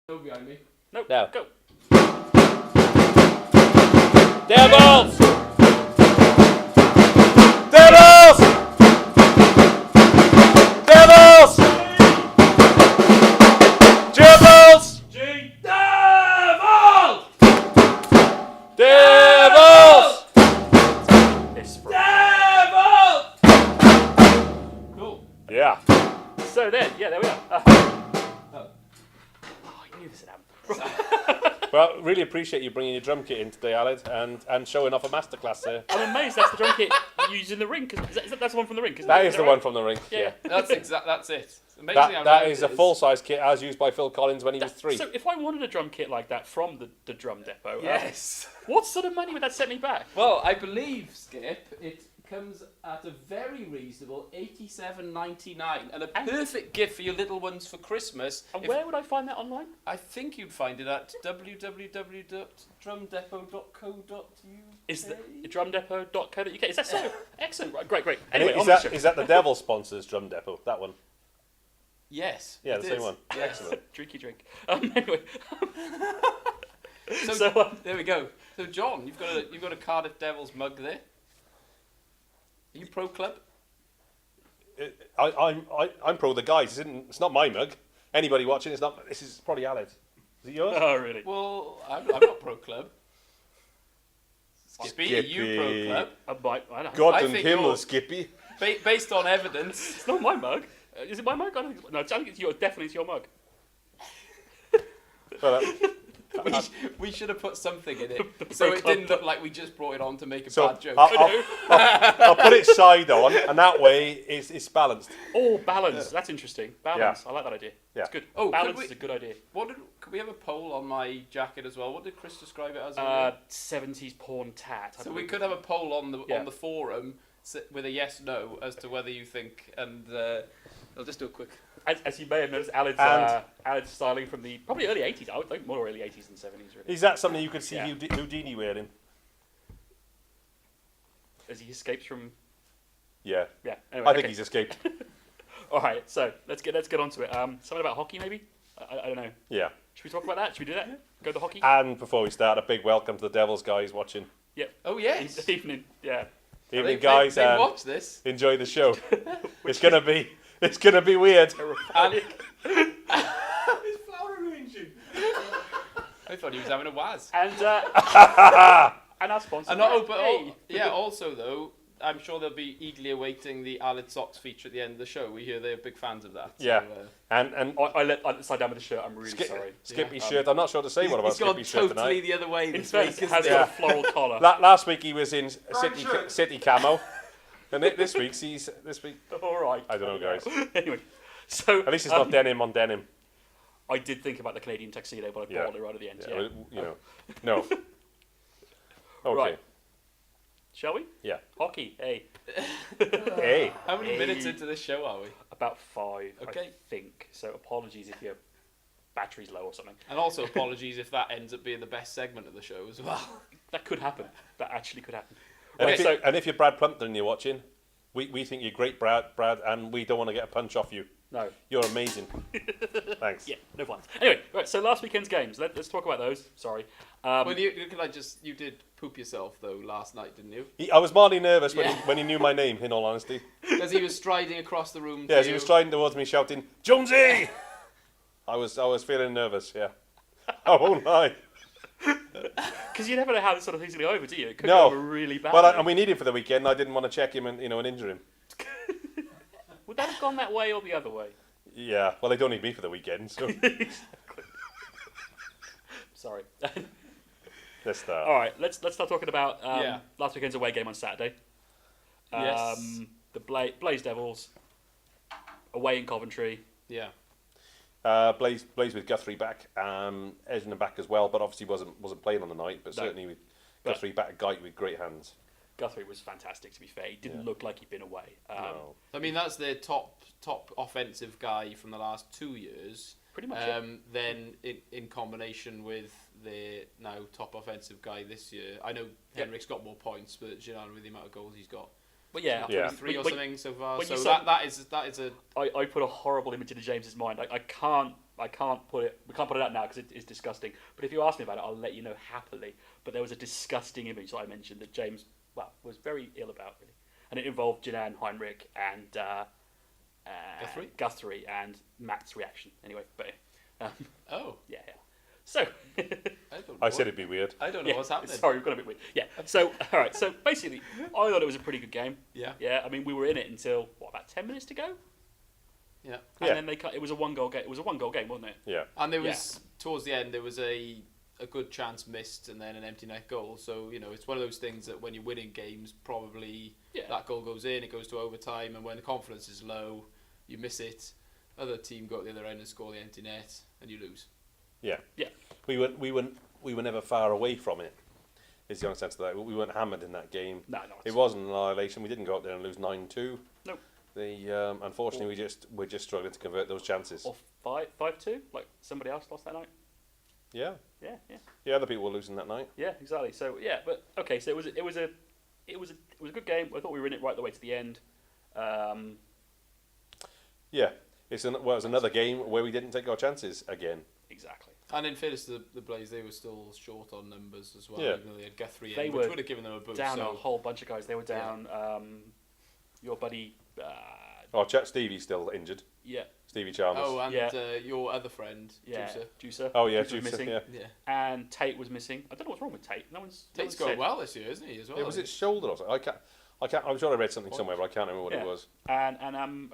Go behind me. Nope. No. Go. Devils! Devils! Devils! Devils! G. Devils! Devils! It's from. Devils! Cool. Yeah. So there we are. Oh. I knew this would happen. Well, really appreciate you bringing your drum kit in today, Aled, and showing off a masterclass there. I'm amazed that's the drum kit used in the ring. That's the one from the ring. That is the one from the ring. Yeah. That's it. It's amazing That is a full-size kit as used by Phil Collins when he was 3. So if I wanted a drum kit like that from the drum depot, Yes. what sort of money would that set me back? Well, I believe, Skip, it comes at a very reasonable $87.99 and a perfect gift for your little ones for Christmas. And where would I find that online? I think you'd find it at www.drumdepot.co.uk. Is the drumdepot.co.uk? Is that so? Excellent. Right, great. Anyway, Is that the Devil sponsors Drum Depot? That one? Yes. Yeah, it the same is. one. Yes. Excellent. Drinky drink. Anyway. So, there we go. So John, you've got a Cardiff Devils mug there. Are you pro club? I'm pro the guys. It's not my mug. Anybody watching, it's not. This is probably Aled. Is it yours? Oh, really? Well, I'm not pro club. Skippy, are you pro club? I don't know. God I and think Himmel, you're- Skippy. Based on evidence. It's not my mug. Is it my mug? I don't think, no, I think it's definitely it's your mug. Well, We should have put something in it, so it didn't look like we just brought it on to make a so bad joke. I'll put it side on, and that way it's balanced. Oh, balance. That's interesting. Balance. Yeah. I like that idea. Yeah. It's good. Oh, balance could we- is a good idea. Could we have a poll on my jacket as well? What did Chris describe it as? 70s porn tat. So we could have a poll on the Yeah. forum with a yes no as to whether you think, and I'll just do a quick. As you may have noticed, Aled's styling from the probably early 80s. I would think more early 80s than 70s, really. Is that something you could see Yeah. Houdini wearing? As he escapes from. Yeah. Yeah. Anyway, I think he's escaped. All right. So let's get onto it. Something about hockey, maybe. I don't know. Yeah. Should we talk about that? Should we do that? Go to hockey. And before we start, a big welcome to the Devils guys watching. Yep. Oh yes. Evening. Yeah. Evening, guys. They watch this. Enjoy the show. It's gonna be weird. And It's flower arranging. I thought he was having a waz. And our sponsor. Also though, I'm sure they'll be eagerly awaiting the Aled Socks feature at the end of the show. We hear they're big fans of that. Yeah. So, And I let side down with the shirt. I'm really sorry. Skippy's shirt. I'm not sure to say what about he's gone Skippy's shirt totally tonight. the other way In this fairness, week. it has isn't got a floral collar. Last week he was in shirt. city camo, and this week All right. I don't know, guys. Anyway, so At least it's not denim on denim. I did think about the Canadian tuxedo, but I Yeah. bought it right at the end. Yeah, Yeah. you know, no. Okay. Right. Shall we? Yeah. Hockey. Hey. Hey. How many minutes into this show are we? About 5. Okay. I think. So apologies if your battery's low or something. And also apologies if that ends up being the best segment of the show as well. That could happen. That actually could happen. And, Okay, if you're Brad Plumpton and you're watching, we think you're great, Brad, and we don't want to get a punch off you. No. You're amazing. Thanks. Yeah. No fun. Anyway, right. So last weekend's games. Let's talk about those. Sorry. Well, you did poop yourself though last night, didn't you? I was mildly nervous Yeah. when he knew my name, in all honesty. Because he was striding across the room. Yeah, as he was striding towards me shouting, Jonesy! I was feeling nervous, yeah. I won't lie. Because you never know how this sort of thing's going to go over, do you? It could No. go over really bad. Well, and we need him for the weekend, and I didn't want to check him and injure him. Would that have gone that way or the other way? Yeah, well, they don't need me for the weekend, so Sorry. let's start. All right, let's start talking about Yeah. last weekend's away game on Saturday. Yes. The Blaze Devils away in Coventry. Yeah. Blaze with Guthrie back, Edgerton back as well, but obviously wasn't playing on the night, but certainly with Guthrie back, a guy with great hands. Guthrie was fantastic, to be fair. He didn't look like he'd been away. No. I mean, that's their top offensive guy from the last 2 years. Pretty much. Then in combination with their now top offensive guy this year, I know Henrik's got more points, but Ginan with the amount of goals he's got, But yeah, 23 when- or when- something so far. when So you say- that is a I put a horrible image into James's mind. I can't I can't put it. We can't put it out now because it's disgusting. But if you ask me about it, I'll let you know happily. But there was a disgusting image that I mentioned that James, was very ill about, really, and it involved Janan, Heinrich, and Guthrie, and Matt's reaction. Anyway, but Oh. yeah. So I said it'd be weird. I don't know what's happening. Sorry, we've got a bit weird. Yeah. So all right. So basically, I thought it was a pretty good game. Yeah. Yeah. I mean, we were in it until about 10 minutes to go. Yeah. And Yeah. then it was a 1-goal game. It was a 1-goal game, wasn't it? Yeah. And there was towards the end there was a good chance missed and then an empty net goal. So it's one of those things that when you're winning games, probably that goal goes in, it goes to overtime, and when the confidence is low, you miss it. Other team go at the other end and score the empty net, and you lose. Yeah. Yeah. We were never far away from it. Is the honest sense of that. We weren't hammered in that game. No. It wasn't an annihilation. We didn't go out there and lose 9-2. Nope. Unfortunately, we're just struggling to convert those chances. Or 5-2, like somebody else lost that night. Yeah. Yeah. Yeah, other people were losing that night. Yeah, exactly. So yeah, but okay. So it was a good game. I thought we were in it right the way to the end. Yeah. It was another game where we didn't take our chances again. Exactly. And in fairness to the Blaze, they were still short on numbers as well. Yeah. Even though they had Guthrie They in, were which would have given them a boost. Down a whole bunch of guys. They were down. Your buddy. Stevie's still injured. Yeah. Stevie Chalmers. Oh, and Yeah. Your other friend, Juicer. Juicer. Oh, yeah, Juicer was Juicer, missing. yeah. Yeah. And Tate was missing. I don't know what's wrong with Tate. Tate's going well this year, isn't he? As well. Yeah, was it shoulder or something? I'm sure I read something somewhere, but I can't remember what it was. And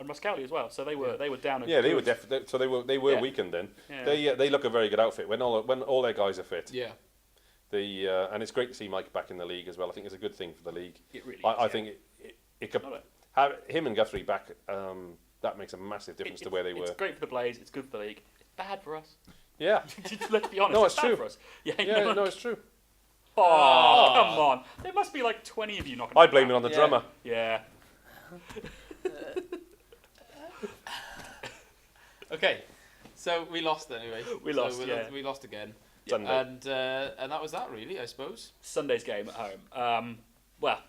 Muscali as well. So they were down. Yeah, they were definitely. So they were Yeah. weakened then. Yeah. They look a very good outfit when all their guys are fit. Yeah. And it's great to see Mike back in the league as well. I think it's a good thing for the league. It really. I think it could have him and Guthrie back. That makes a massive difference to where they were. It's great for the Blaze. It's good for the league. It's bad for us. Yeah. Let's be honest. No, it's bad true. For us. Yeah. Yeah, no, it's true. Oh, come on. There must be like 20 of you knocking. I blame it on the drummer. Yeah. Okay. So we lost anyway. We lost, yeah. We lost again. Sunday. And that was that really, I suppose. Sunday's game at home. Well,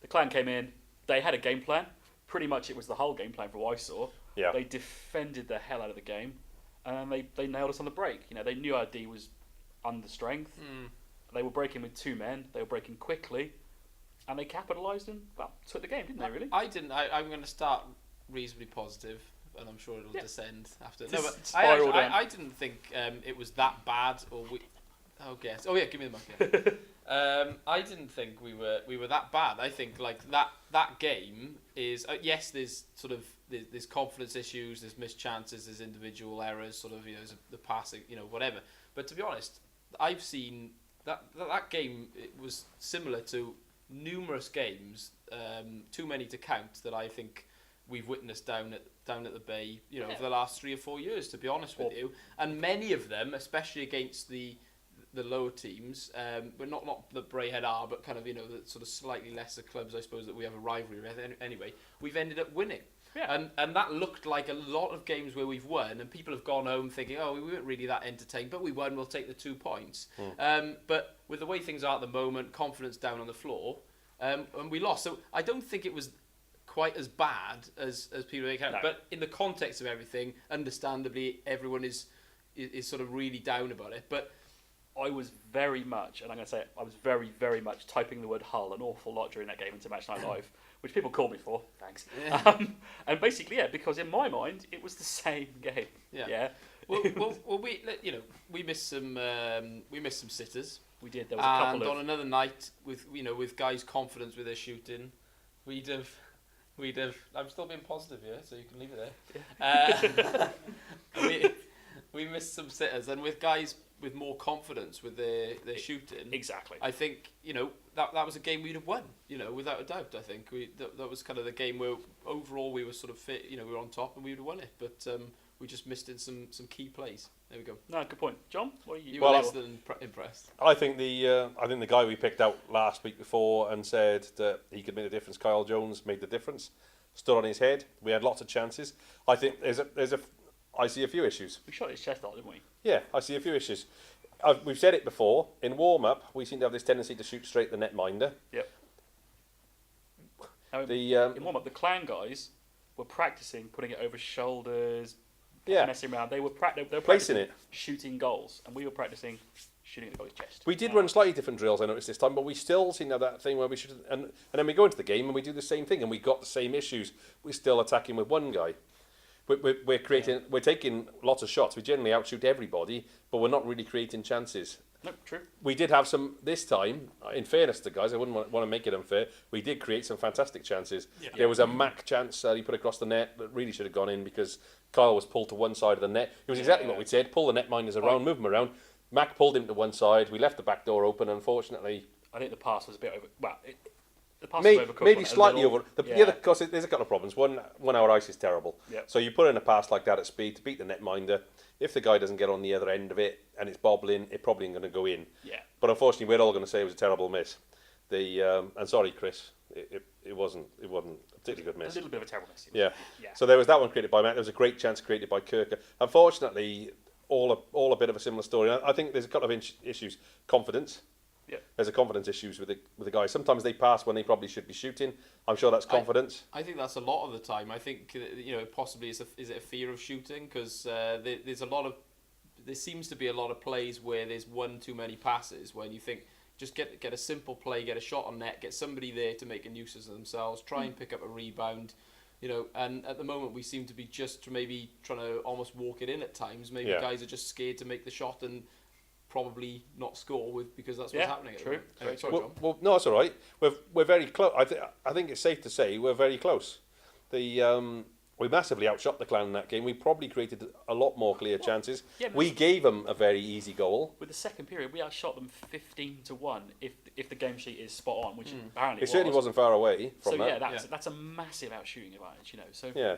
the Clan came in. They had a game plan. Pretty much it was the whole game plan from what I saw. Yeah. They defended the hell out of the game. And they nailed us on the break. They knew our D was under strength. They were breaking with 2 men. They were breaking quickly. And they capitalised and, took the game, didn't they, really? I'm going to start reasonably positive, and I'm sure it'll descend after. No, but Spiral down. I didn't think it was that bad, or we. Oh yes. Oh yeah, give me the mic. Yeah. I didn't think we were that bad. I think like that game is yes. There's sort of there's confidence issues. There's missed chances. There's individual errors. Sort of there's the passing. Whatever. But to be honest, I've seen that game. It was similar to numerous games, too many to count, that I think we've witnessed down at the Bay, over the last 3 or 4 years, to be honest with you. And many of them, especially against the lower teams, but not the Brayhead are, but kind of the sort of slightly lesser clubs, I suppose, that we have a rivalry with. Anyway, we've ended up winning. Yeah. And that looked like a lot of games where we've won, and people have gone home thinking, oh, we weren't really that entertained, but we won, we'll take the 2 points. But with the way things are at the moment, confidence down on the floor, and we lost. So I don't think it was quite as bad as people make out. No. But in the context of everything, understandably, everyone is sort of really down about it. But I was very much, and I'm going to say it, I was very, very much typing the word Hull an awful lot during that game into Match Night Live, which people called me for. Thanks. Yeah. And basically, because in my mind, it was the same game. Yeah. Well, we missed some sitters. We did. There was a couple and on another night with guys' confidence with their shooting, we'd have. I'm still being positive here, so you can leave it there. We missed some sitters, and with guys with more confidence with their shooting. Exactly. I think that was a game we'd have won. Without a doubt. I think that was kind of the game where overall we were sort of fit. We were on top and we would have won it, but we just missed in some key plays. There we go. No, good point, John. What are you? You were less than impressed. I think the guy we picked out last week before and said that he could make the difference, Kyle Jones, made the difference. Stood on his head. We had lots of chances. I think I see a few issues. We shot his chest out, didn't we? Yeah, I see a few issues. We've said it before. In warm-up, we seem to have this tendency to shoot straight at the netminder. Yep. In warm-up, the Clan guys were practicing putting it over shoulders, Yeah. messing around. They were practicing Placing it. shooting goals, and we were practicing shooting at the goalie's chest. We did run slightly different drills, I noticed this time, but we still seem to have that thing where we should, and then we go into the game and we do the same thing, and we got the same issues. We're still attacking with one guy. We're creating, we're taking lots of shots. We generally outshoot everybody, but we're not really creating chances. No, true. We did have some this time. In fairness to the guys, I wouldn't want to make it unfair. We did create some fantastic chances. Yeah. There was a Mac chance that he put across the net that really should have gone in because Kyle was pulled to one side of the net. It was exactly what we said: pull the netminders around, move them around. Mac pulled him to one side. We left the back door open. Unfortunately, I think the pass was a bit over. Well, the pass maybe, was overcooked. maybe slightly over. Yeah. The other, cause there's a couple of problems. One, our ice is terrible. Yeah. So you put in a pass like that at speed to beat the netminder. If the guy doesn't get on the other end of it and it's bobbling, it probably ain't going to go in. Yeah. But unfortunately, we're all going to say it was a terrible miss. And sorry, Chris, it wasn't a particularly good miss. A little bit of a terrible miss. Yeah. Yeah. So there was that one created by Matt. There was a great chance created by Kirker. Unfortunately, all a bit of a similar story. I think there's a couple of issues. Confidence. Yeah. There's a confidence issues with the guys. Sometimes they pass when they probably should be shooting. I'm sure that's confidence. I think that's a lot of the time. I think possibly is it a fear of shooting because there seems to be a lot of plays where there's one too many passes when you think just get a simple play, get a shot on net, get somebody there to make a nuisance of themselves, try and pick up a rebound. And at the moment we seem to be just maybe trying to almost walk it in at times. Maybe guys are just scared to make the shot and probably not score because that's what's happening. True. Anyway, sorry, John. Well, no, it's all right. We're very close. I think it's safe to say we're very close. We massively outshot the Clan in that game. We probably created a lot more clear chances. Yeah, we gave them a very easy goal. With the second period, we outshot them 15-1 if the game sheet is spot on, which apparently It certainly wasn't far away from that. That's a massive outshooting advantage. So Yeah,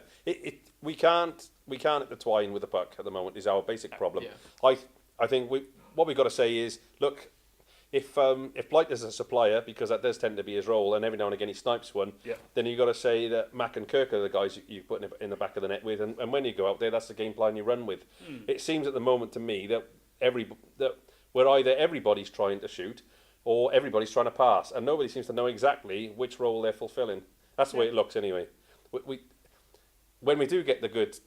we can't intertwine with the puck at the moment is our basic problem. Yeah. I think what we've got to say is, look, if Blight is a supplier, because that does tend to be his role, and every now and again he snipes one, then you've got to say that Mac and Kirk are the guys you put in the back of the net with, and when you go out there, that's the game plan you run with. It seems at the moment to me that we're either everybody's trying to shoot or everybody's trying to pass, and nobody seems to know exactly which role they're fulfilling. That's the way it looks anyway. When we do get the good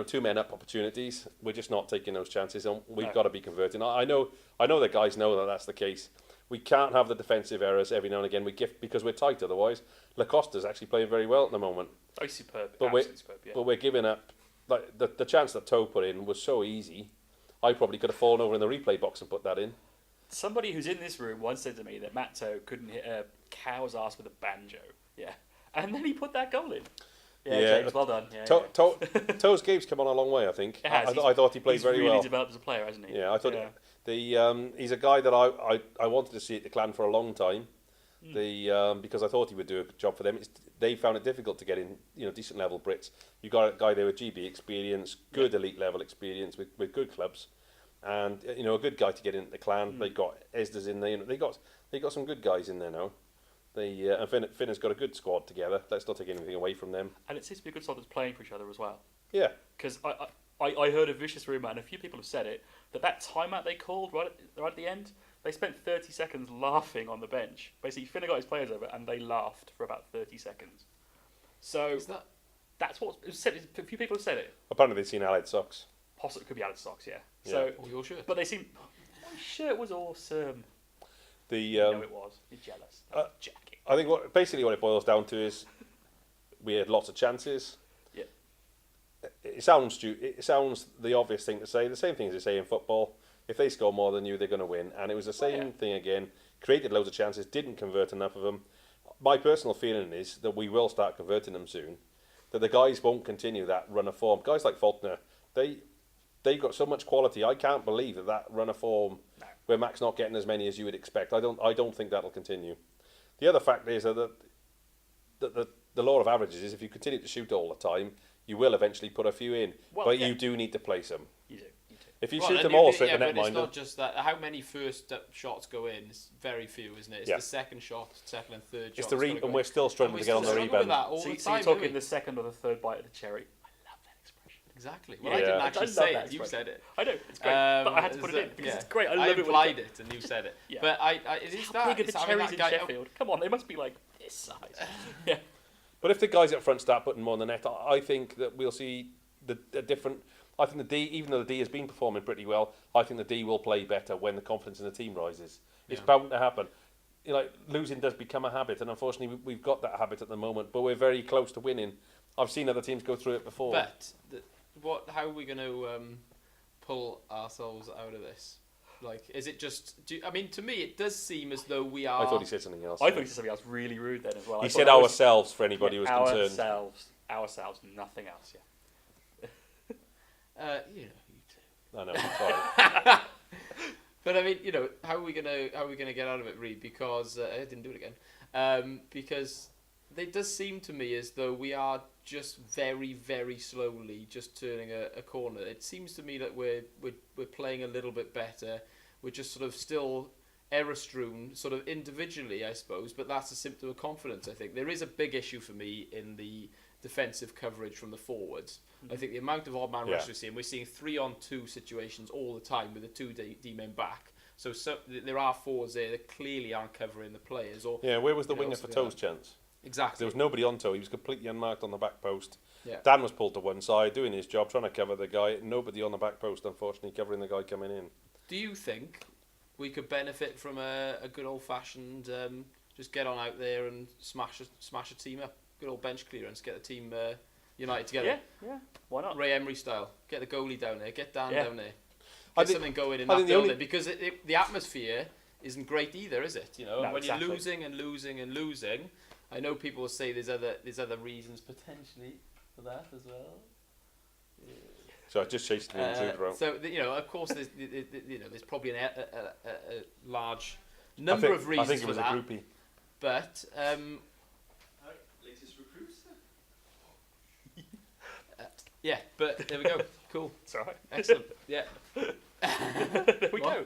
2 men up opportunities, we're just not taking those chances, and we've got to be converting. I know the guys know that that's the case. We can't have the defensive errors every now and again. Because we're tight otherwise. Lacosta's actually playing very well at the moment. Oh, superb. But Absolutely superb, yeah. But we're giving up. Like the chance that Toe put in was so easy. I probably could have fallen over in the replay box and put that in. Somebody who's in this room once said to me that Matt Toe couldn't hit a cow's ass with a banjo. Yeah. And then he put that goal in. Yeah, James, well done. Toe's game's come on a long way, I think. I thought he played very well. He's really developed as a player, hasn't he? Yeah, I thought he's a guy that I wanted to see at the Clan for a long time. Because I thought he would do a good job for them. They found it difficult to get in, decent level Brits. You got a guy there with GB experience, good elite level experience with good clubs, and a good guy to get into the Clan. They got Esda's in there. They got some good guys in there now. And Finn has got a good squad together. Let's not take anything away from them. And it seems to be a good squad that's playing for each other as well. Yeah. Because I heard a vicious rumour, and a few people have said it, that timeout they called right at the end, they spent 30 seconds laughing on the bench. Basically, Finn got his players over, and they laughed for about 30 seconds. So that's what it was said. A few people have said it. Apparently, they've seen Allied socks. Possibly could be Allied socks, yeah. So, your shirt. But they seem. My shirt was awesome. It was. You're jealous. Jacket. I think what it boils down to is we had lots of chances. Yeah. It sounds the obvious thing to say. The same thing as they say in football. If they score more than you, they're going to win. And it was the same thing again. Created loads of chances, didn't convert enough of them. My personal feeling is that we will start converting them soon. That the guys won't continue that run of form. Guys like Faulkner, they've got so much quality. I can't believe that run of form where Mac's not getting as many as you would expect. I don't think that'll continue. The other fact is that the law of averages is if you continue to shoot all the time, you will eventually put a few in. You do need to place them. You do. If you shoot them all straight to the netminder. But it's not just that. How many first shots go in? It's very few, isn't it? It's the second shot, second and third shot. And we're still struggling to get on the rebound. So you're talking the second or the third bite of the cherry. I love that expression. Exactly. Well, I didn't actually say it. You said it. I know, it's great. But I had to put it in because it's great. I love it. I implied it and you said it. But it is that. How big are the cherries in Sheffield? Come on, they must be like this size. Yeah. But if the guys up front start putting more on the net, I think that we'll see the different. I think the D, even though the D has been performing pretty well, I think the D will play better when the confidence in the team rises. It's bound to happen. You know, losing does become a habit, and unfortunately we've got that habit at the moment. But we're very close to winning. I've seen other teams go through it before. But how are we going to pull ourselves out of this? Like, is it just? I mean, to me, it does seem as though we are. I thought he said something else. I thought he said something else really rude then as well. He said ourselves for anybody who was concerned. Ourselves, nothing else. Yeah. You two. I know. Sorry. But I mean, you know, how are we gonna get out of it, Reed? Because I didn't do it again. Because it does seem to me as though we are just very, very slowly just turning a corner. It seems to me that we're playing a little bit better. We're just sort of still error-strewn, sort of individually, I suppose. But that's a symptom of confidence. I think there is a big issue for me in the defensive coverage from the forwards. I think the amount of odd man rush we're seeing 3-on-2 situations all the time with the two D men back. So there are forwards there that clearly aren't covering the players. Or where was the winger for Toe's chance? Exactly. There was nobody on Toe. He was completely unmarked on the back post. Yeah. Dan was pulled to one side, doing his job, trying to cover the guy. Nobody on the back post, unfortunately, covering the guy coming in. Do you think we could benefit from a good old-fashioned just get on out there and smash a team up? Good old bench clearance, get the team united together. Yeah, why not? Ray Emery style. Get the goalie down there, get Dan down there. I Get think- something going in I that think the building only- because the atmosphere isn't great either, is it? You know, No, when exactly. you're losing and losing and losing. I know people will say there's other reasons potentially for that as well. So I just chased him in through. So you know, of course, there's probably a large number of reasons I think it for was that. a groupie. But Latest recruits. yeah, but there we go. Cool, It's all right. excellent. Yeah. There we go.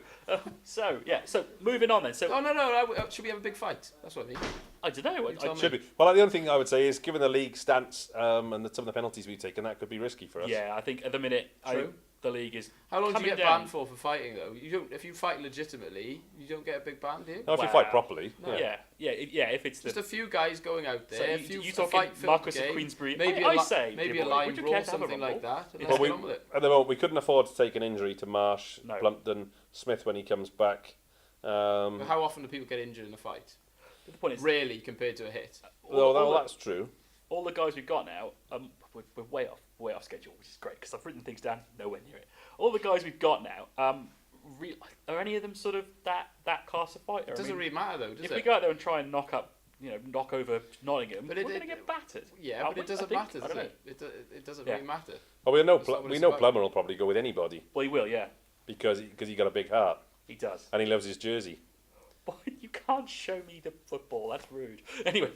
So moving on then. So Oh no! Should we have a big fight? That's what I mean. I don't know. Tell me. Should be. Well, the only thing I would say is, given the league stance and some of the penalties we've taken, that could be risky for us. Yeah, I think at the minute True. the league is. How long do you coming get down. banned for fighting though? You don't. If you fight legitimately, you don't get a big ban, do you? Now, if you Wow. fight properly, No. yeah. Yeah. If it's Just the a few guys going out there. so a few you a talking fight filled Marcus game, of Queensbury? Maybe I a say maybe dear a boy, line would you brawl, care to have a something like rumble? that. And Well, let's we- get on with it. At the moment, we couldn't afford to take an injury to Marsh, No. Plumpton, Smith when he comes back. But how often do people get injured in a fight? The point is, Rarely compared to a hit. That's true. all the guys we've got now, we're way off schedule, which is great because I've written things down, nowhere near it. All the guys we've got now, are any of them sort of that class of fighter? It doesn't really matter though, does if it? we go out there and try and knock over Nottingham, But we're it- going to get battered. Yeah, Aren't but it we? doesn't I think. matter, I does don't it? It doesn't Yeah. really matter. Well, That's not what we it's know about. Plummer will probably go with anybody Well, he will, yeah, because he got a big heart he does. and he loves his jersey. But you can't show me the football. That's rude. Anyway,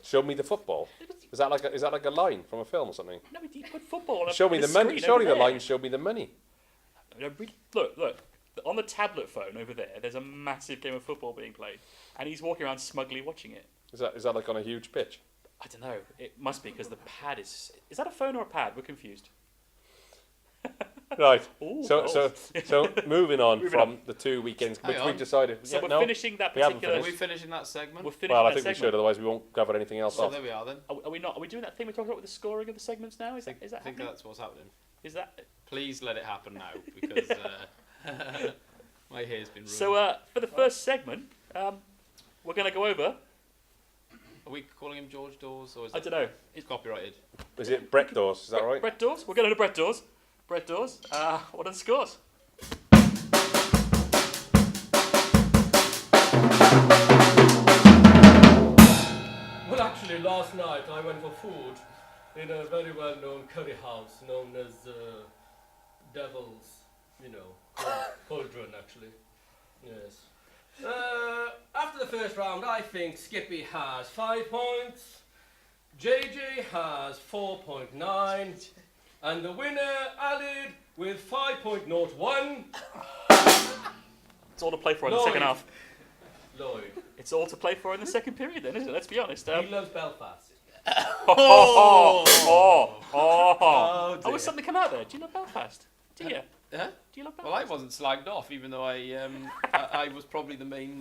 Show me the football. Is that like a line from a film or something? no, he put football on Show me the money. screen Surely over the there. line. Show me the money. No, really, look. On the tablet phone over there, there's a massive game of football being played, and he's walking around smugly watching it. Is that like on a huge pitch? I don't know. It must be because the pad is. Is that a phone or a pad? We're confused. Right. Ooh, So moving on Moving from on. the 2 weekends, Hang which we on. decided. So yeah, we're no? finishing that we haven't particular. Are we finishing that segment? We're finishing Well, I that think we segment. should. Otherwise, we won't cover anything else So off. there we are then. Are we not? Are we doing that thing we talked about with the scoring of the segments now? Is that I think happening? that's what's happening. Is that Please let it happen now because my hair's been ruined. so? For the first segment, we're going to go over. Are we calling him George Dawes or is I it don't know. it's copyrighted? Is it Brett Dawes? Is that right? Brett Dawes. We're going to Brett Dawes. Brett Dawes. What are the scores? Well, actually, last night I went for food in a very well-known curry house known as Devils, cauldron actually. Yes. After the first round, I think Skippy has 5 points, JJ has 4.9, and the winner, Alid, with 5.01. It's all to play for in the second Lloyd. half. Lloyd. It's all to play for in the second period, then, isn't it? Let's be honest. He loves Belfast. Oh, dear. was something come out there? Do you love Belfast? Do you? Huh? Do you love Well, I Belfast? wasn't slagged off, even though I was probably the main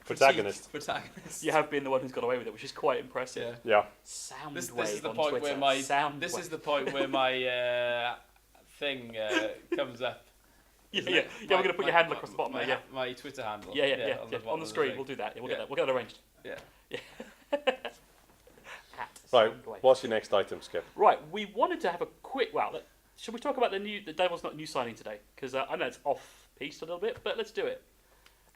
Protagonist. Protagonist. You have been the one who's got away with it, which is quite impressive. Yeah. Yeah. Soundwave This is the on point Twitter. where my Soundwave. is the point where my thing comes up. Yeah, Isn't yeah. it? We're going to put your handle across the bottom my, there, yeah. my Twitter handle. Yeah. bottom On the of screen, thing. we'll do that. Yeah, we'll Yeah. get that arranged. Yeah. Right. Soundwave. What's your next item, Skip? Right, we wanted to have a quick. Should we talk about the Devils' not new signing today? Because I know it's off piece a little bit, but let's do it.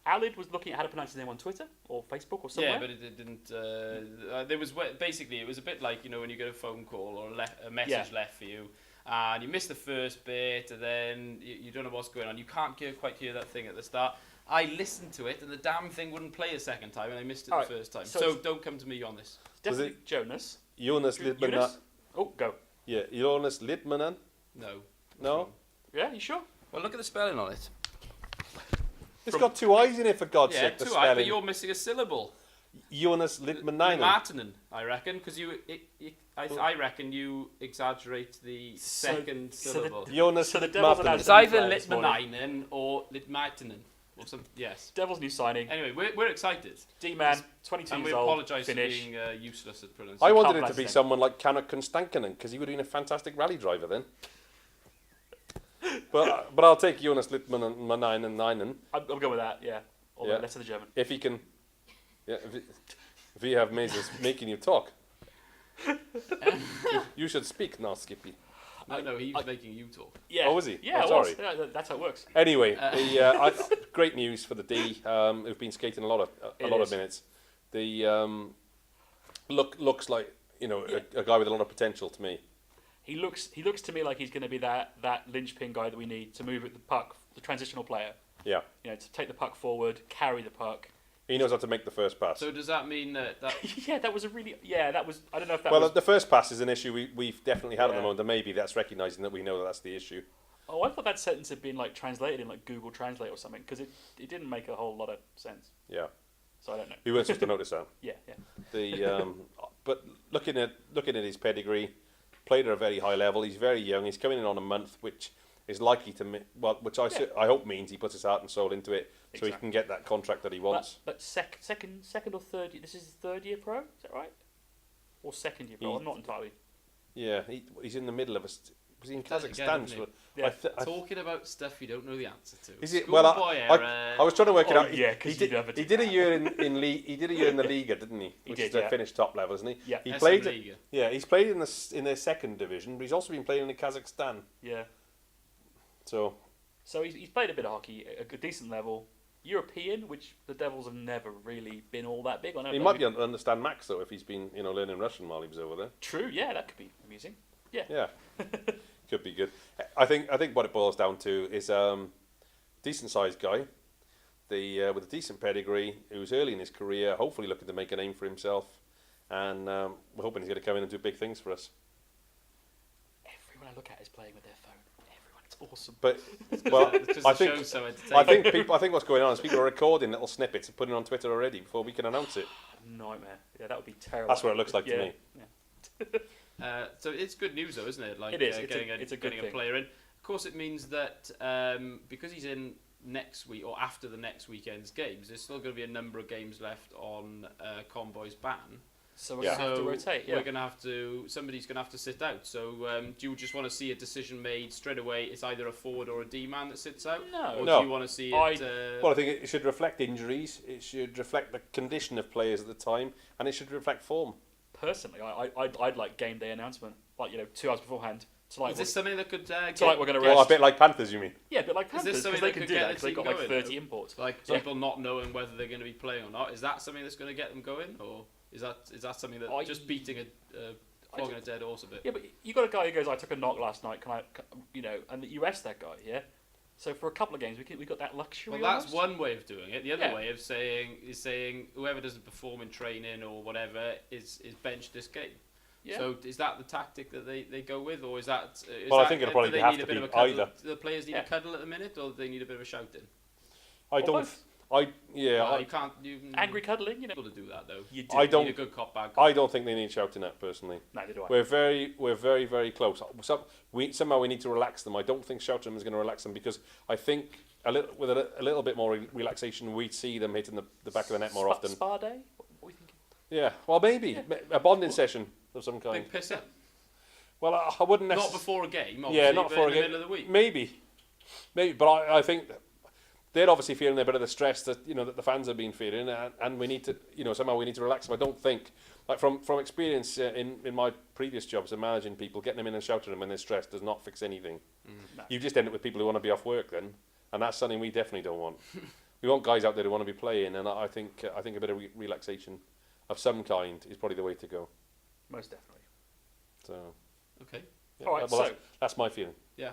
Alid was looking at how to pronounce his name on Twitter or Facebook or somewhere. Yeah, but it didn't. There was basically it was a bit like when you get a phone call or a message left for you, and you miss the first bit, and then you don't know what's going on. You can't quite hear that thing at the start. I listened to it, and the damn thing wouldn't play a second time, and I missed it the first time. So don't come to me on this. Definitely Jonas. Jonas Lidmanen. Jonas? Oh, go. Yeah, Jonas Lidmanen. No. No? Yeah, you sure? Well, look at the spelling on it. It's got two eyes in it, for God's Yeah, sake. The two I, but spelling. you're missing a syllable. Jonas Lidmanen. Martinen, I reckon, because I reckon you exaggerate the second syllable. Jonas So the Devils Martinen. It's either Player this morning. Litmanen or Litmartinen. Or some, yes. Devils' new signing. Anyway, we're excited. D-man, 22 And we years old, apologise for Finnish. being useless at I pronunciation. wanted can't it to be pronounce someone like Kanak Konstankanen, because he would have been a fantastic rally driver then. but I'll take Jonas Lidmanen I'll go with that, yeah. Or Yeah. the letter of the German. if he can. Yeah, if he have mazes making you talk. You should speak now, Skippy. No, he was making you talk. Yeah. Oh, was he? Yeah, Oh, it was. sorry. Yeah, that's how it works. Anyway, great news for the D. Who've been skating a lot of minutes. The looks like a guy with a lot of potential to me. He looks to me like he's going to be that linchpin guy that we need to move at the puck, the transitional player. Yeah, To take the puck forward, carry the puck. he knows how to make the first pass. So does that mean that Yeah, that was a really that was. I don't know if that Well, was. the first pass is an issue we've definitely had at Yeah. the moment, and maybe that's recognising that we know that that's the issue. Oh, I thought that sentence had been like translated in like Google Translate or something because it didn't make a whole lot of sense. Yeah, So I don't know. we weren't supposed to notice that. Yeah. But looking at his pedigree, played at a very high level. He's very young. He's coming in on a month, which is likely to which I hope means he puts his heart and soul into it, so he Exactly. can get that contract that he wants. But second or third year. This is his third year pro. Is that right? Or second year pro? I'm not entirely. Yeah, he's in the middle of was he in Does it again, Kazakhstan? doesn't he? Yeah. talking about stuff you don't know the answer to? Is it? Well, Schoolboy I was trying to work it Oh, out. yeah, 'cause he you never did. He did did a year in the Liga, didn't he? He Which did, is the yeah. Finnish top level, isn't he? Yeah. He SM played. Liga. Yeah, he's played in the second division, but he's also been playing in Kazakhstan. Yeah. So So he's played a bit of hockey at a decent level. European, which the Devils have never really been all that big on. he might be able to understand Max though if he's been learning Russian while he was over there. True. Yeah, that could be amusing. Yeah. Yeah, could be good. I think what it boils down to is decent sized guy, with a decent pedigree, who's early in his career, hopefully looking to make a name for himself, and we're hoping he's going to come in and do big things for us. Everyone I look at is playing with their phone. Everyone, it's awesome. But well, Because I the think show's so entertaining. I think what's going on is people are recording little snippets and putting it on Twitter already before we can announce it. Nightmare. Yeah, that would be terrible. That's what it looks like to Yeah. me. Yeah. So it's good news though, isn't it? Like It is. getting It's a good getting a thing. player in. Of course, it means that because he's in next week or after the next weekend's games, there's still going to be a number of games left on Convoy's ban. So we're Yeah. going to have to rotate. Yeah. We're going to have to. Somebody's going to have to sit out. So do you just want to see a decision made straight away? It's either a forward or a D man that sits out. No. Or No. do you want to see I- it? Well, I think it should reflect injuries. It should reflect the condition of players at the time, and it should reflect form. Personally, I'd like game day announcement, like 2 hours beforehand. To like, is this something that could get, like we're going to Well, a rest. bit like Panthers, you mean? Yeah, but like Is this Panthers, something because they that can could do get that the because they've team got like going, 30 though? imports. like Yeah. people not knowing whether they're going to be playing or not? Is that something that's going to get them going, or is that something that just beating flogging a dead horse a bit? Yeah, but you got a guy who goes, "I took a knock last night. And you rest that guy, yeah." So for a couple of games, we got that luxury. Well, that's almost. one way of doing it. The other Yeah. way of saying whoever doesn't perform in training or whatever is benched this game. Yeah. So is that the tactic that they go with, or is that? Well, I think it'll probably do they have need to a bit be of a cuddle? either. Do the players need Yeah. a cuddle at the minute, or do they need a bit of a shouting? I Or don't. both. You can't. Angry cuddling, you know. Able to do that though. You do. I don't. Need a good cop, bad cop. I don't think they need shouting at personally. Neither do I. We're very, very close. Somehow we need to relax them. I don't think shouting them is going to relax them because I think with a little bit more relaxation, we'd see them hitting the back of the net more often. Spa day? What are you thinking? Yeah, well, maybe a bonding session of some kind. Big piss up. Well, I wouldn't necessarily. Not before a game, obviously, yeah, not but before in a the game. middle of the week. Maybe, but I think they're obviously feeling a bit of the stress that that the fans have been feeling, and we need to somehow we need to relax them. I don't think, like from experience in my previous jobs of managing people, getting them in and shouting at them when they're stressed does not fix anything. No. You just end up with people who want to be off work then, and that's something we definitely don't want. We want guys out there who want to be playing, and I think a bit of relaxation of some kind is probably the way to go. Most definitely. So. Okay. Yeah, All right, well, so that's my feeling. Yeah.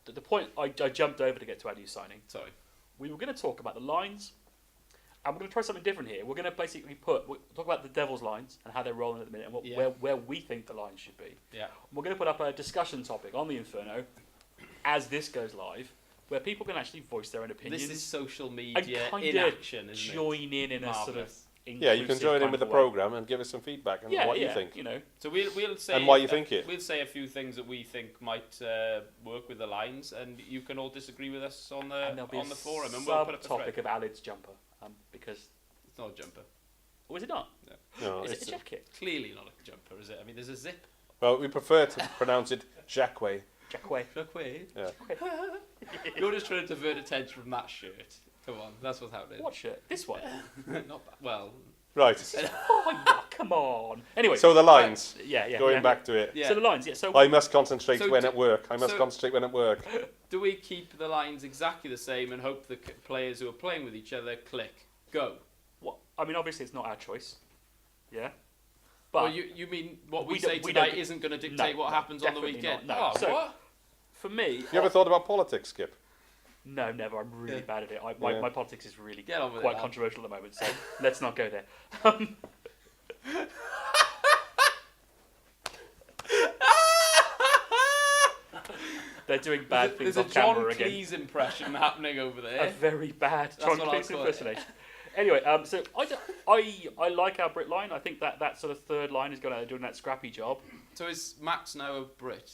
The point I jumped over to get to our new signing. Sorry. We were going to talk about the lines, and we're going to try something different here. We're going to basically we'll talk about the Devils' lines and how they're rolling at the minute, and where we think the lines should be. Yeah. We're going to put up a discussion topic on the Inferno as this goes live, where people can actually voice their own opinions. This is social and media kind in of action, isn't join in a sort of Marvellous. Yeah, you can join in with the way. programme and give us some feedback on what you think. You know, So we'll say And why you think it. We'll say a few things that we think might work with the lines, and you can all disagree with us on and there'll be the forum, and a we'll put up a thread. topic of Alid's jumper, because It's not a jumper. or is it not? No, Is it's, it a jacket? Clearly not a jumper, is it? I mean, there's a zip. well, we prefer to pronounce it Jackway. Jackway. Yeah. You're just trying to divert attention from that shirt. Come on, that's what's happening. What shirt? This one. Not bad. Well, Right. Oh, yeah, come on. Anyway. So the lines. Yeah. Going back to it. yeah. So the lines. Yeah. So I must concentrate So when do- at work. I must so- concentrate when at work. Do we keep the lines exactly the same and hope the players who are playing with each other click? Go. what? I mean, obviously, it's not our choice. Yeah. But Well, you mean what we, we say don't- we tonight don't- isn't going to dictate No, what no, happens on the definitely weekend? not, no. Oh, So- what? for me, You ever thought about politics, Skip? no, never. I'm really Yeah. bad at it. Yeah. My politics is really Get on with quite it, lad. controversial at the moment. So let's not go there. They're doing bad things There's on a John camera again. Cleese impression happening over A there. very bad John what I'll Cleese call it. impersonation. Anyway, so I like our Brit line. I think that sort of third line is doing that scrappy job. So is Max now a Brit?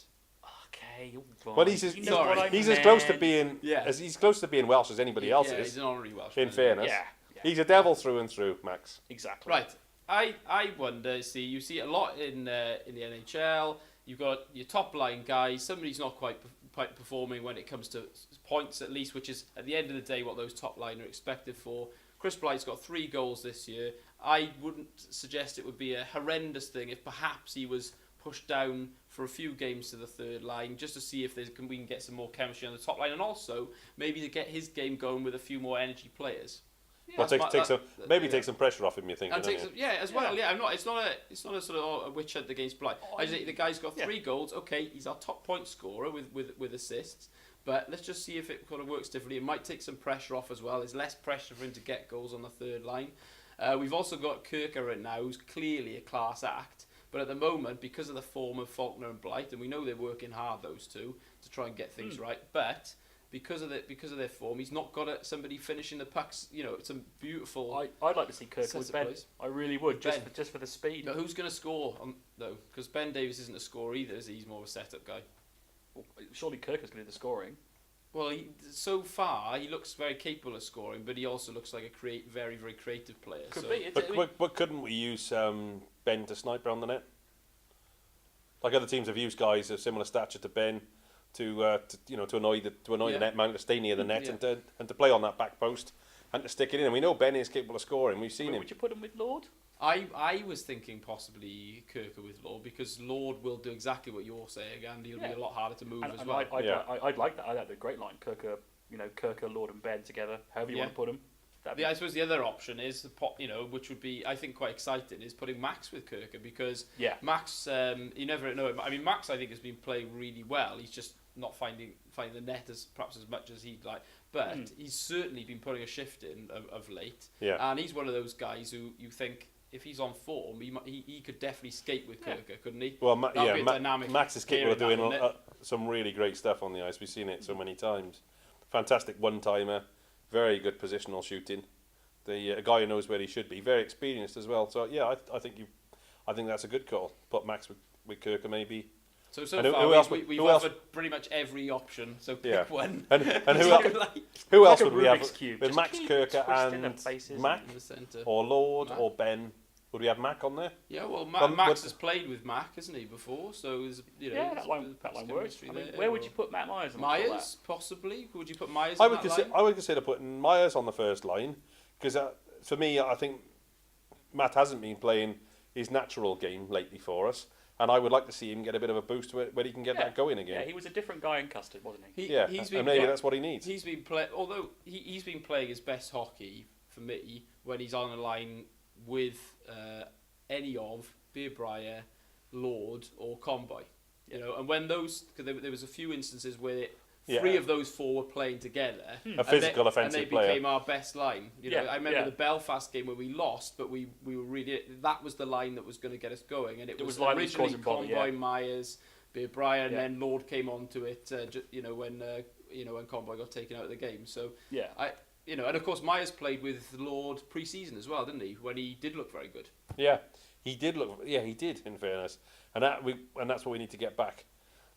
Okay, all Well, right. he's as, You know what I he's as close to meant. being Yeah. he's close to being Welsh as anybody else Yeah, is. he's an honorary Welsh. In fairness, Yeah, he's a devil through and through, Max. exactly. Right. I wonder. You see a lot in the NHL. You've got your top line guys. Somebody's not quite performing when it comes to points, at least, which is at the end of the day what those top line are expected for. Chris Blight's got 3 goals this year. I wouldn't suggest it would be a horrendous thing if perhaps he was pushed down for a few games to the third line just to see if we can get some more chemistry on the top line, and also maybe to get his game going with a few more energy players. Well, That's take yeah. some pressure off him. You think? And don't takes you? as well. Yeah, it's not a sort of a witch hunt against Blight. I just think the guy's got 3 goals. Okay, he's our top point scorer with assists. But let's just see if it kind of works differently. It might take some pressure off as well. There's less pressure for him to get goals on the third line. We've also got Kirker in now, who's clearly a class act. But at the moment, because of the form of Faulkner and Blight, and we know they're working hard, those two, to try and get things right. But because of their form, he's not got somebody finishing the pucks. Some beautiful. I'd like to see Kirk Set with of Ben. plays. I really would, Ben. just for the speed. But who's going to score though? Because Ben Davies isn't a scorer either. Is he? He's more of a setup guy. Well, surely Kirk is going to do the scoring. Well, so far he looks very capable of scoring, but he also looks like a very, very creative player. Could so. be. But couldn't we use Ben to snipe around the net? Like other teams have used guys of similar stature to Ben to annoy the Yeah. net man, to stay near the net Yeah. and to play on that back post and to stick it in. And we know Ben is capable of scoring. We've seen him. Would you put him with Lord? I was thinking possibly Kirker with Lord, because Lord will do exactly what you're saying, and he'll be a lot harder to move as And well. I'd like that. I'd have a great line. Kirker, Lord, and Ben together. However you want to put them. I suppose the other option is which would be I think quite exciting, is putting Max with Kirker, because Max you never know. I mean, Max I think has been playing really well. He's just not finding the net as much as he'd like, but he's certainly been putting a shift in of late. Yeah. And he's one of those guys who you think, if he's on form, he could definitely skate with Kirker, couldn't he? Well, That'd be a dynamic Max is capable of pairing, doing some really great stuff on the ice. We've seen it so many times. Fantastic one-timer, very good positional shooting. A guy who knows where he should be, very experienced as well. So yeah, I think that's a good call. Put Max with Kirker maybe. So And far we've offered pretty much every option. So pick one. And who Like- else? Who else Like a would we have? Rubik's Cube. With Just Max keep Kirker twisting the and faces. Mac in the centre. or Lord Mac. or Ben. Would we have Mac on there? Yeah, well, Well, Max would- has played with Mac, hasn't he, before? So there's, Yeah, there's that line works. chemistry I mean, there, where would or- you put Matt Myers? amongst all Myers, possibly. Would you put Myers I in would that consider. line? I would consider putting Myers on the first line because for me, I think Matt hasn't been playing his natural game lately for us, and I would like to see him get a bit of a boost where he can get that going again. Yeah, he was a different guy in Custard, wasn't he? Yeah, he's and maybe been, that's what he needs. He's been although he's been playing his best hockey for me when he's on a line with any of Beerbrier, Lord, or Conboy. You know, and when those, because there was a few instances where three of those four were playing together, A physical offensive and they player. became our best line. You know, I remember the Belfast game where we lost, but we were really, that was the line that was going to get us going, and it was line that was originally causing bother, Conboy, Myers, Beerbrier, and Yeah. then Lord came onto it. When Conboy got taken out of the game. So Yeah. and of course Myers played with Lord pre-season as well, didn't he? When he did look very good. Yeah, he did look. Yeah, he did. In fairness, and that's what we need to get back.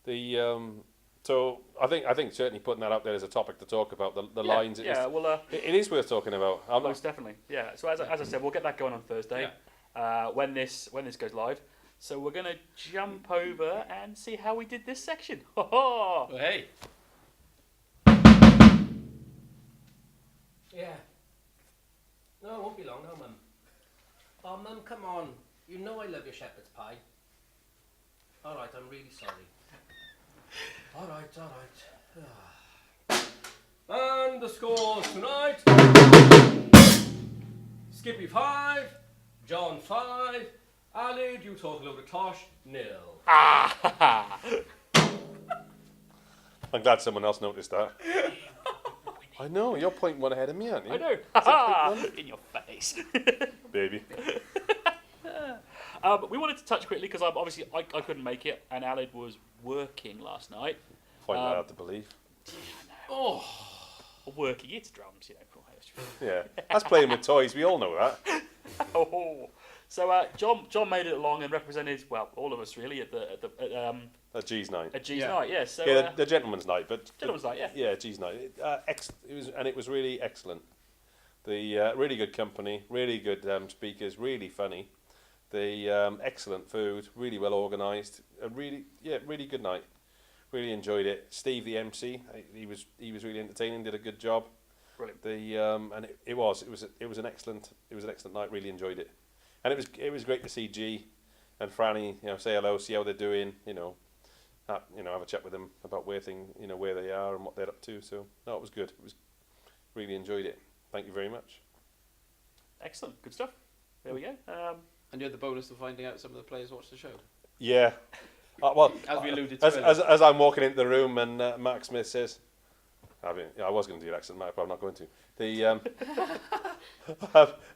So I think certainly putting that out there as a topic to talk about the lines. It is worth talking about. Most definitely. Yeah. So as I said, we'll get that going on Thursday. When this goes live. So we're gonna jump over and see how we did this section. Well, hey. Yeah. No, it won't be long now, Mum. Oh, Mum, come on. You know I love your shepherd's pie. All right, I'm really sorry. All right. And the scores tonight. Skippy 5, John 5, Ali, you talk a little bit tosh, 0. I'm glad someone else noticed that. I know, you're pointing one ahead of me, aren't you? I know. In your face. Baby. We wanted to touch quickly because I couldn't make it, and Aled was working last night. Find that hard to believe. Oh. Working, it's drums, you know. Yeah, that's playing with toys. We all know that. So John made it along and represented all of us really at G's night. at G's night. Yeah. So the gentleman's night, but gentleman's night. Yeah. Yeah, G's night. It was really excellent. The really good company, really good speakers, really funny. The excellent food, really well organised. Really good night. Really enjoyed it. Steve, the MC, he was really entertaining. Did a good job. Brilliant. And it was an excellent night. Really enjoyed it, and it was great to see G and Franny, say hello, see how they're doing, have a chat with them about where they are and what they're up to. So no, it was good. Really enjoyed it. Thank you very much. Excellent, good stuff. There we go. And you had the bonus of finding out some of the players watched the show. Yeah. Well, as we alluded to as I'm walking into the room and Mark Smith says, I was going to do your accent, Mark, but I'm not going to.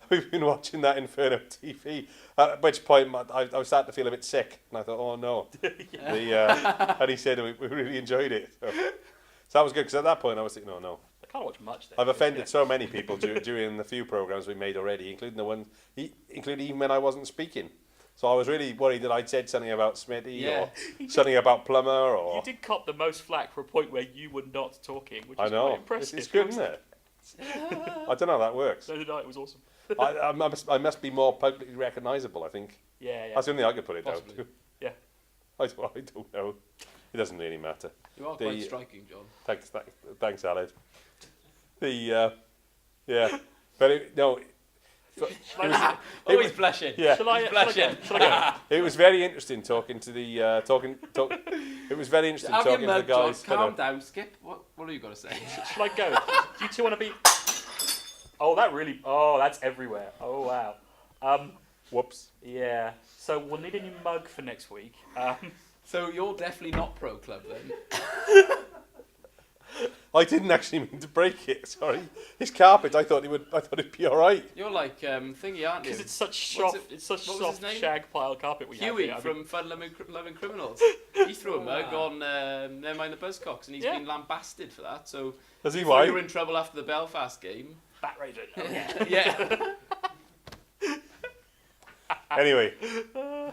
We've been watching that Inferno TV, at which point I was starting to feel a bit sick, and I thought, oh no. And he said we really enjoyed it. So that was good, because at that point I was thinking, no. I can't watch much there. I've offended so many people during the few programmes we made already, including even when I wasn't speaking. So I was really worried that I'd said something about Smitty or something about Plummer. Or you did cop the most flack for a point where you were not talking, which is I know. quite impressive. It's good, isn't it? I don't know how that works. No, it was awesome. I must be more publicly recognisable, I think. Yeah. That's the only thing I could put it Possibly. down to. Yeah. I don't know. It doesn't really matter. You are quite striking, John. Thanks, Aled. No. He's blushing. Yeah. Shall I go? It was very interesting talking to the It was very interesting Have talking your to the mug, guys. John. Calm down, Skip. What have you got to say? Shall I go? Do you two want to be? Oh, that's everywhere. Oh wow. Whoops. Yeah. So we'll need a new mug for next week. So you're definitely not pro club then. I didn't actually mean to break it. Sorry, his carpet. I thought it'd be all right. You're like thingy, aren't you? Because it's such What's soft, it- it's such what was his soft name? shag pile carpet we have Huey here. I mean, from Fun Loving Criminals. He threw a mug on Never Mind the Buzzcocks, and he's been lambasted for that. So Does he? you Why? were in trouble after the Belfast game. Bat Raven. Oh, yeah. Yeah. Anyway,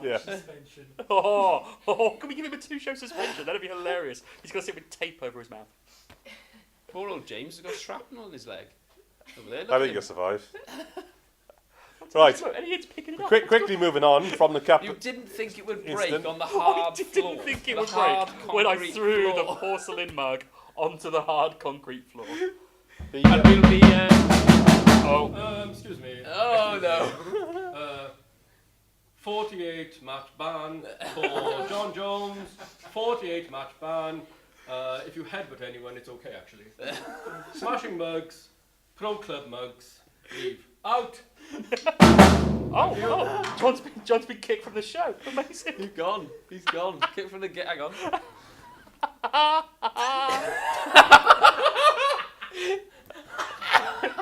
yeah. Suspension. Can we give him a 2-show suspension? That'd be hilarious. He's got to sit with tape over his mouth. Poor old James has got shrapnel on his leg. Over there, look I at think him. you'll survive. Right. Look, and he's picking it up. Quickly moving on from the cap. You didn't think it would break Instant. on the I hard didn't floor. think it the would hard break when I concrete threw the floor. porcelain mug onto the hard concrete floor. And we'll be. Excuse me. Oh no. 48 match ban for John Jones. 48 match ban. If you headbutt anyone, it's okay actually. Smashing mugs, pro club mugs, leave. Out. John's been kicked from the show. Amazing. He's gone. He's gone. Kick from the gate. Hang on.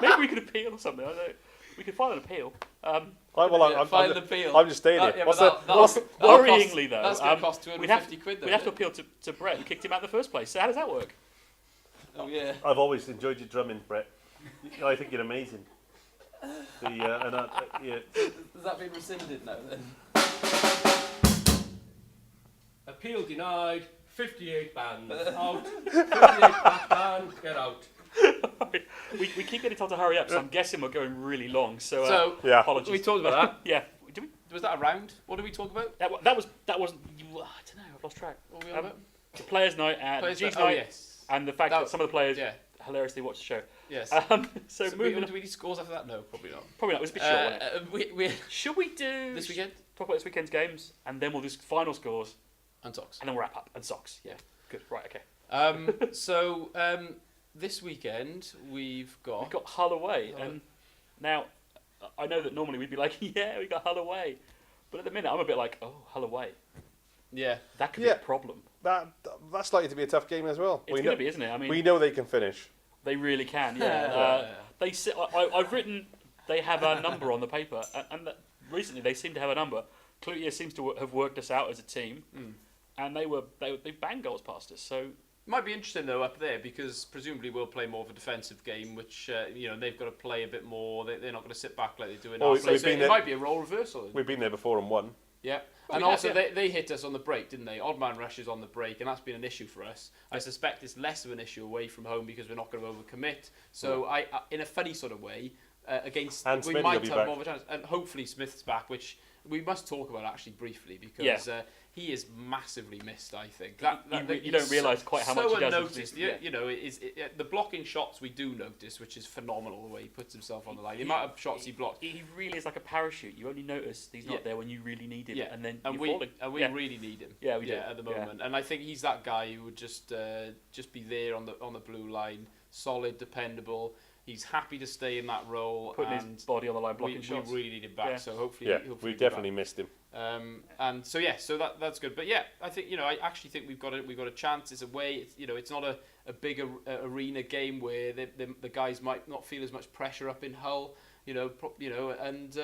Maybe we could appeal or something. I don't know. We could file an appeal. File an appeal. I'm just staying here. Yeah, What's but the? Worryingly, though, that's going to cost we'd have £250 quid, though. We'd have to appeal to Brett, who kicked him out in the first place. So how does that work? Oh, yeah. I've always enjoyed your drumming, Brett. I think you're amazing. Yeah. Has that been rescinded now, then? Appeal denied. 58 bans. Out. 58 match ban. Get out. we keep getting told to hurry up, so I'm guessing we're going really long. So, Yeah. apologies. We talked about that. Yeah. Did we? Was that a round? What did we talk about? That wasn't. I don't know. I've lost track. What were we on about? The players' night and Players' G's night- oh, night, yes. and the fact that some of the players Yeah. hilariously watched the show. Yes. So So moving. do we need scores after that? No, probably not. Probably not. It was a bit short. Wasn't it? We Should we do this weekend Talk about this weekend's games, and then we'll do final scores, and socks. and then we'll wrap up and socks. Yeah. Good. Right. Okay. This weekend we've got. We've got Hull away, Hull. and now I know that normally we'd be like, yeah, we got Hull away, but at the minute I'm a bit like, oh, Hull away. Yeah. That could be a problem. That's likely to be a tough game as well. It's going to be, isn't it? I mean, we know they can finish. they really can. Yeah. They sit. I've written. They have a number on the paper, and recently they seem to have a number. Cloutier seems to have worked us out as a team, and they banged goals past us. So Might be interesting though up there because presumably we'll play more of a defensive game, which they've got to play a bit more. They're not going to sit back like they do in our place. So it might be a role reversal. We've been there before and won. Yeah, Well, and we also have, they hit us on the break, didn't they? Odd man rushes on the break, and that's been an issue for us. I suspect it's less of an issue away from home because we're not going to overcommit. So I in a funny sort of way, against And we Smithy might will be have back. more of a chance, and hopefully Smith's back, which we must talk about actually briefly because he is massively missed. I think you don't realise quite how much he does. Unnoticed. The blocking shots we do notice, which is phenomenal the way he puts himself on the line. The amount of shots he blocks. He really is like a parachute. You only notice he's not there when you really need him, and then and you're we falling. Really need him. Yeah, we do. At the moment, and I think he's that guy who would just be there on the blue line, solid, dependable. He's happy to stay in that role, Putting and his body on the line, blocking shots. We really need him back. Yeah. So hopefully, we definitely missed him. And so that's good. But yeah, I think I actually think we've got a chance. It's away. It's not a big arena game where the guys might not feel as much pressure up in Hull. And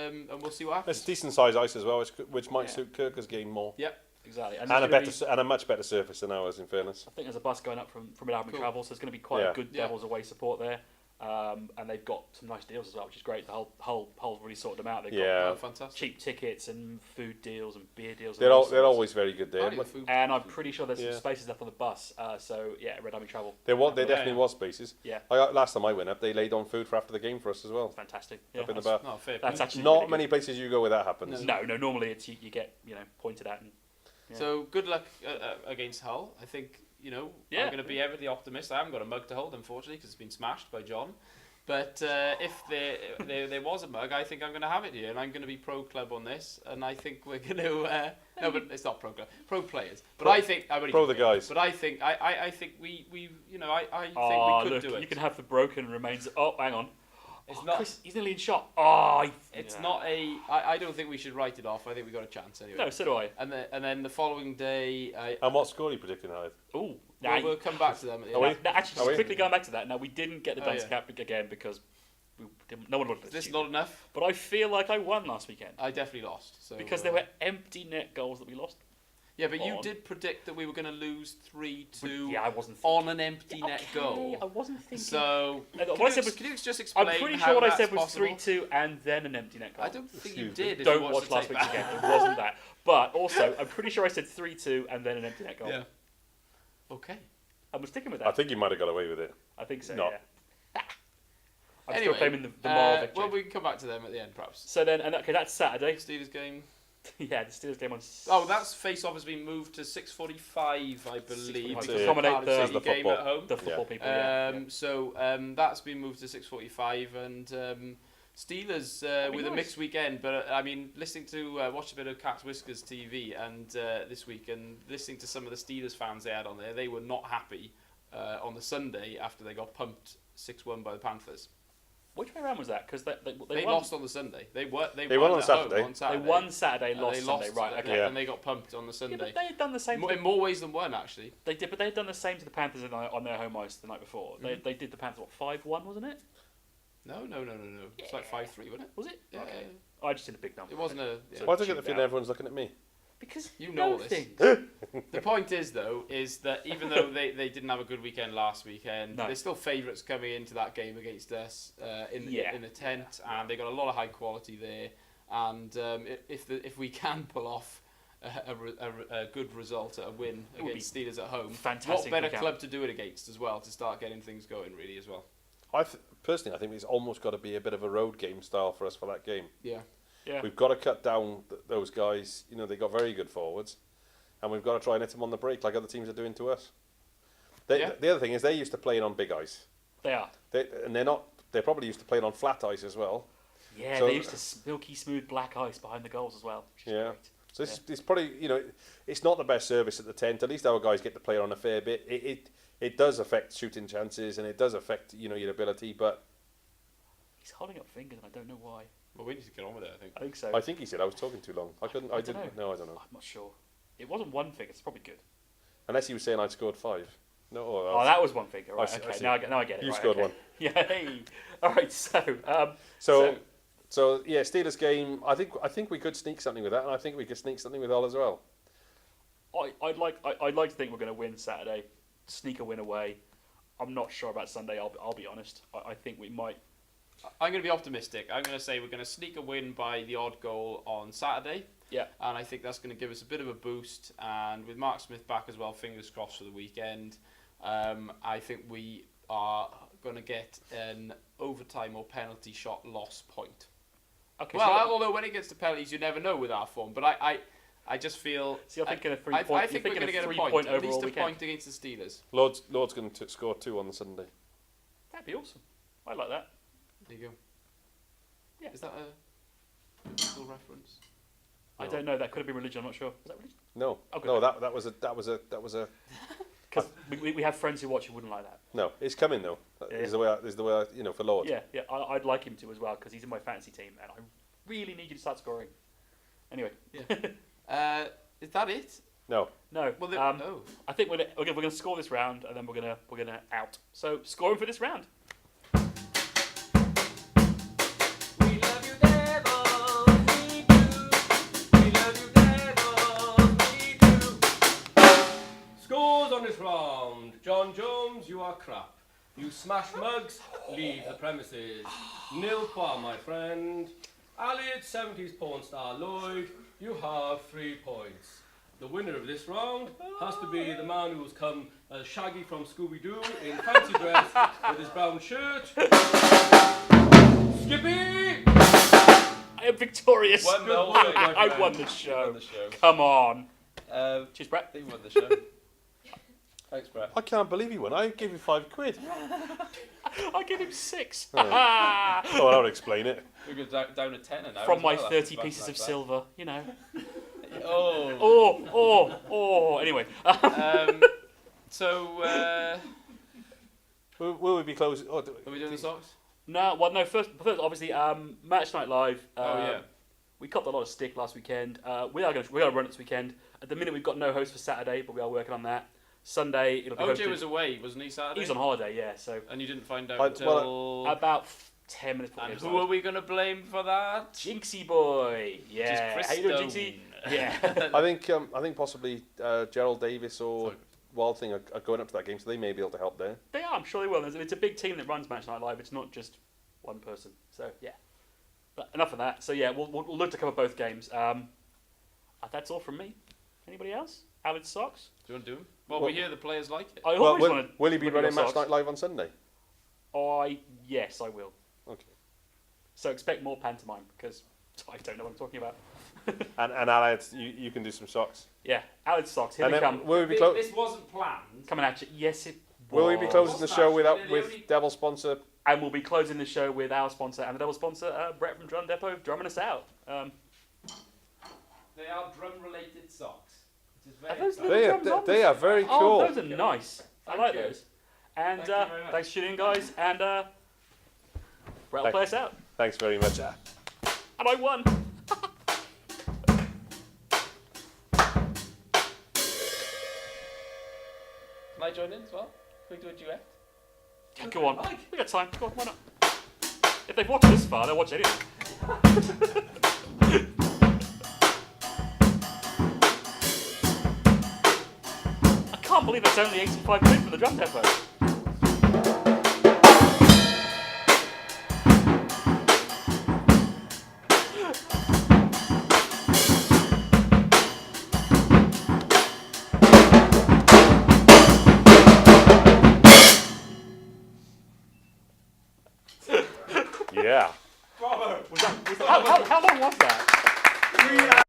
we'll see what happens. It's decent size ice as well, which might suit Kirker's game more. Yep. Exactly. And a much better surface than ours, in faurness. I think there's a bus going up from Mid-Albany Travel, so there's going to be quite a good Devils away support there. And they've got some nice deals as well, which is great. The Hull's really sorted them out. They've got fantastic cheap tickets and food deals and beer deals. They're always very good there. And I'm pretty sure there's some spaces left on the bus. Red Army Travel. There definitely was spaces. Yeah. Last time I went up, they laid on food for after the game for us as well. Fantastic. Up in the bar. That's actually not really many places you go where that happens. No. Normally it's you get pointed at. And, So good luck against Hull. I think I'm going to be ever the optimist. I haven't got a mug to hold, unfortunately, because it's been smashed by John. But if there was a mug, I think I'm going to have it here, and I'm going to be pro club on this. And I think we're going to no, but it's not pro club, pro players. But I think pro the guys. But I think we think we could do it. You can have the broken remains. Oh, hang on. It's not. Chris, he's nearly in shot. It's not a. I don't think we should write it off. I think we got a chance anyway. No, so do I. And then the following day. And what score are you predicting, Hyde? Oh, Nah, We'll come back to them at the Are end. we? No, actually, Are we? just quickly going back to that. Now, we didn't get the Oh, dunce yeah. cap again because no one wanted Is it. this not enough? But I feel like I won last weekend I definitely lost. So, because there were empty net goals that we lost. Yeah, but you on. did predict that we were going to lose 3-2 Yeah, I wasn't on an empty Yeah, net okay, goal. I wasn't thinking. So, What I said was- can you just explain I'm pretty how sure what I that's said was possible? 3-2 and then an empty net goal. I don't think you Excuse me. did. If Don't you watch the last tape week's back. again. It wasn't that. But also, I'm pretty sure I said 3-2 and then an empty net goal. Yeah. Okay. I'm sticking with that. I think you might have got away with it. I think so. No. Yeah. I'm Anyway, still claiming the moral victory. well, we can come back to them at the end, perhaps. So then, okay, that's Saturday. Steelers game. Yeah, the Steelers game on. Oh, that's face-off has been moved to 6:45, I believe, 6:45. because To of accommodate Cardiff the- City the game football. at home. The football people. Yeah. So that's been moved to 6:45, and Steelers That'd be with a nice. mixed weekend. But I mean, listening to watch a bit of Cat's Whiskers TV and this week, and listening to some of the Steelers fans they had on there, they were not happy on the Sunday after they got pumped 6-1 by the Panthers. Which way around was that? Because They won. lost on the Sunday. They won won on at Saturday. home on Saturday. They won Saturday, And lost they Sunday. Right. Okay. Yeah. And they got pumped on the Yeah, Sunday. but they had done the same. In more ways than one, actually. They did, but they had done the same to the Panthers on their home ice the night before. They did the Panthers 5-1, wasn't it? No. It's like 5-3, wasn't it? Was it? Yeah. Okay. I just did a big number. It wasn't a. Yeah. Why do I get the shoot feeling out. everyone's looking at me? Because You know this. things. The point is, though, is that even though they didn't have a good weekend last weekend, No. they're still favourites coming into that game against us in Yeah. the tent, and they got a lot of high quality there. And if we can pull off a good result, a win It would against Steelers at home, fantastic what if better we can. club to do it against as well to start getting things going really as well. Personally, I think it's almost got to be a bit of a road game style for us for that game. Yeah. Yeah. We've got to cut down those guys. You know, they got very good forwards, and we've got to try and hit them on the break like other teams are doing to us. Yeah. The other thing is they're used to playing on big ice. They are. They're probably used to playing on flat ice as well. Yeah, So- they used to silky smooth black ice behind the goals as well. Which is Yeah. great. So it's probably, you know, it's not the best service at the tent. At least our guys get to play on a fair bit. It does affect shooting chances and it does affect, you know, your ability. But He's holding up fingers, and I don't know why. Well, we need to get on with it, I think. I think so. I think he said I was talking too long. I couldn't. I didn't. know. No, I don't know. I'm not sure. It wasn't one figure. It's probably good. Unless he was saying I'd scored 5. No. Oh, that was one figure. Right. I see- I Okay. see. Now I get it. You right, scored okay. one. Yeah. Hey. All right. So yeah, Steelers game. I think we could sneak something with that, and I think we could sneak something with Hull as well. I'd like to think we're going to win Saturday, sneak a win away. I'm not sure about Sunday. I'll be honest. I think we might. I'm going to be optimistic. I'm going to say we're going to sneak a win by the odd goal on Saturday. Yeah. And I think that's going to give us a bit of a boost. And with Mark Smith back as well, fingers crossed for the weekend, I think we are going to get an overtime or penalty shot loss point. Okay. Well, so although when it gets to penalties, you never know with our form. But I just feel... you're thinking a 3 I point. think you're we're thinking going to a get a 3 point, point at overall least a weekend. point against the Steelers. Lord's going to score 2 on the Sunday. That'd be awesome. I like that. There you go. Yeah. Is that a biblical reference? I No. don't know. That could have been religion. I'm not sure. Was that religion? No. Oh, good. No, that was a. Because we have friends who watch who wouldn't like that. No, it's coming though. Yeah. Is the way I, you know, for Lord. Yeah. I'd like him to as well because he's in my fantasy team and I really need you to start scoring. Anyway. Is that it? No. No. Well, oh. I think we're gonna score this round and then we're gonna out. So scoring for this round. We love you, Devils, we do. We love you, Devils, we do. Scores on this round. John Jones, you are crap. You smash mugs, leave the premises. 0-4, my friend. Elliot, 70s porn star Lloyd, you have 3 points. The winner of this round has to be the man who's come as Shaggy from Scooby-Doo in fancy dress with his brown shirt. Skippy! I am victorious. Won the whole thing, my I friend. won the show. Won the show. Come on. Cheers, Brett. He won the show. Thanks, Brett. I can't believe you won. I gave you £5. I give him 6. Oh, that would explain it. We're going down to 10 now. From as my well, 30 after pieces of that. silver, you know. Oh. Anyway. So, Will we be closing? Oh, are we doing the socks? No, first obviously, Match Night Live. Yeah. We copped a lot of stick last weekend. We are going to run it this weekend. At the minute, we've got no host for Saturday, but we are working on that. Sunday it'll be OJ hosted. was away, wasn't he, Saturday? He was on holiday, yeah. So And you didn't find out I- until... about 10 minutes. before and the who game are we going to blame for that? Jinxie boy. Yeah. Chris How you doing, Stone. Jinxie? Yeah. I think possibly Gerald Davis or Sorry. Wild Thing are going up to that game, so they may be able to help there. They are. I'm sure they will. It's a big team that runs Match Night Live. It's not just one person. So yeah. But enough of that. So yeah, we'll look to cover both games. That's all from me. Anybody else? Alan Socks? Do you want to do them? Well, Well- we hear the players like it. I Well, always want to. will he be running Match Night Live on Sunday? Yes, I will. Okay. So expect more pantomime because I don't know what I'm talking about. And Alex, you can do some socks. Yeah, Alan Socks. Here And they then come. will we be close? This wasn't planned. Coming at you. Yes, it Will we be was. closing the show without Actually, the with only- Devil sponsor? And we'll be closing the show with our sponsor and the double sponsor, Brett from Drum Depot, drumming us out. They are drum-related socks, which is Are very those exciting. little drums on? They are very Oh, cool. those are nice. I Thank like you. those. And Thank you very much. thanks for tuning in, guys. And Brett will Thank- play us out. Thanks very much. And I won. Can I join in as well? Can we do a duet? Yeah, go on. We got time. Go on, why not? If they've watched this far, they'll watch anything. I can't believe that's only 85 quid for the drum depot. Yeah. Bravo! How long was that?